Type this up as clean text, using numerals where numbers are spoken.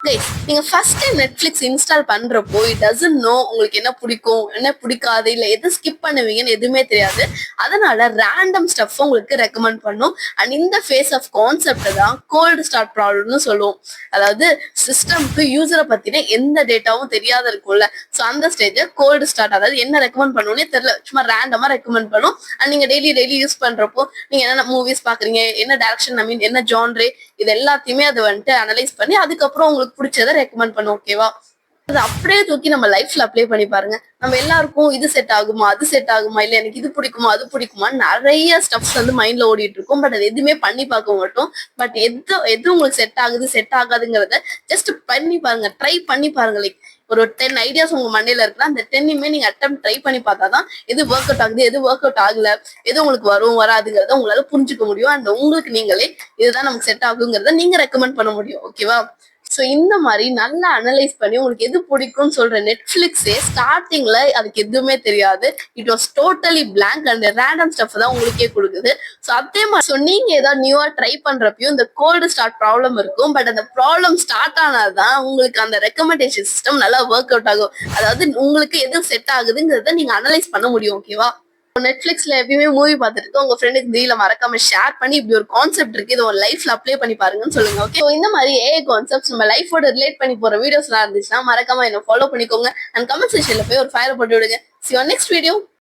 Guys, நீங்க first time Netflix install பண்றப்போ it doesn't know உங்களுக்கு என்ன பிடிக்கும் என்ன பிடிக்காது இல்ல எது ஸ்கிப் பண்ணுவீங்கன்னு எதுவுமே தெரியாது. அதனால ரேண்டம் ஸ்டஃப் உங்களுக்கு ரெக்கமெண்ட் பண்ணும். அண்ட் இந்த ஃபேஸ் ஆஃப் கான்செப்ட் தான் கோல்டு ஸ்டார்ட் ப்ராப்ளம்னு சொல்லுவோம். அதாவது சிஸ்டம்க்கு யூசரை பத்தின எந்த டேட்டாவும் தெரியாத இருக்கும்ல, ஸோ அந்த ஸ்டேஜ் கோல்டு ஸ்டார்ட். அதாவது என்ன ரெக்கமெண்ட் பண்ணுவோன்னே தெரியல, சும்மா ரேண்டமா ரெக்கமெண்ட் பண்ணும். அண்ட் நீங்க டெய்லி யூஸ் பண்றப்போ நீங்க என்ன மூவிஸ் பாக்குறீங்க, என்ன டைரக்ஷன், ஐ மீன் என்ன ஜான்ரே, இது எல்லாத்தையுமே அது வந்துட்டு அனலைஸ் பண்ணி அதுக்கப்புறம் உங்களுக்கு பிடிச்சதை ரெக்கமெண்ட் பண்ணும். ஓகேவா? அது அப்படியே தூக்கி நம்ம லைஃப்ல அப்ளை பண்ணி பாருங்க. நம்ம எல்லாருக்கும் இது செட் ஆகுமா, அது செட் ஆகுமா, இல்ல எனக்கு இது பிடிக்குமா, அது பிடிக்குமா, நிறைய ஸ்டப்ஸ் வந்து மைண்ட்ல ஓடிட்டு இருக்கும். பட் அது எதுவுமே பண்ணி பார்க்க மாட்டோம். பட் எது உங்களுக்கு செட் ஆகுது செட் ஆகாதுங்கிறத ஜஸ்ட் பண்ணி பாருங்க, ட்ரை பண்ணி பாருங்க. லைக் ஒரு 10 ஐடியாஸ் உங்க மண்டையில இருக்குன்னா அந்த 10மே நீங்க அட்டம் ட்ரை பண்ணி பார்த்தாதான் எது ஒர்க் அவுட் ஆகுது, எது ஒர்க் அவுட் ஆகல, எது உங்களுக்கு வரும் வராதுங்கிறத உங்களால புரிஞ்சுக்க முடியும். அண்ட் உங்களுக்கு நீங்களே இதுதான் நமக்கு செட் ஆகுங்கிறத நீங்க ரெக்கமெண்ட் பண்ண முடியும். ஓகேவா? ஸோ இந்த மாதிரி நல்லா அனலைஸ் பண்ணி உங்களுக்கு எது பிடிக்கும்னு சொல்ற நெட்ஃபிளிக்ஸே ஸ்டார்டிங்ல அதுக்கு எதுவுமே தெரியாது. It was totally blank and random stuff தான் உங்களுக்கே கொடுக்குது. ஸோ அதே மாதிரி ஸோ நீங்க ஏதாவது நியூவா ட்ரை பண்றப்பயும் இந்த கோல்டு ஸ்டார்ட் ப்ராப்ளம் இருக்கும். பட் அந்த ப்ராப்ளம் ஸ்டார்ட் ஆனாதான் உங்களுக்கு அந்த ரெக்கமெண்டேஷன் சிஸ்டம் நல்லா ஒர்க் அவுட் ஆகும். அதாவது உங்களுக்கு எது செட் ஆகுதுங்கிறத நீங்க அனலைஸ் பண்ண முடியும். ஓகேவா? நெட்ஃபிளிக்ஸ்ல எப்பயுமே மூவி பார்த்துட்டு உங்க ஃப்ரெண்டுக்கு தெரியல மறக்காம ஷேர் பண்ணி இப்படி ஒரு கான்செப்ட் இருக்கு, இதை உங்க லைஃப்ல அப்ளை பண்ணி பாருங்கன்னு சொல்லுங்க. ஓகே, இந்த மாதிரி ஏஐ கான்செப்ட்ஸ் நம்ம லைஃபோட ரிலேட் பண்ணி போற வீடியோஸ் எல்லாம் இருந்துச்சுன்னா மறக்காம என்ன ஃபாலோ பண்ணிக்கோங்க. அண்ட் கமெண்ட் செக்ஷன்ல போய் ஒரு ஃபயர் போட்டு விடுங்க. See you on next video.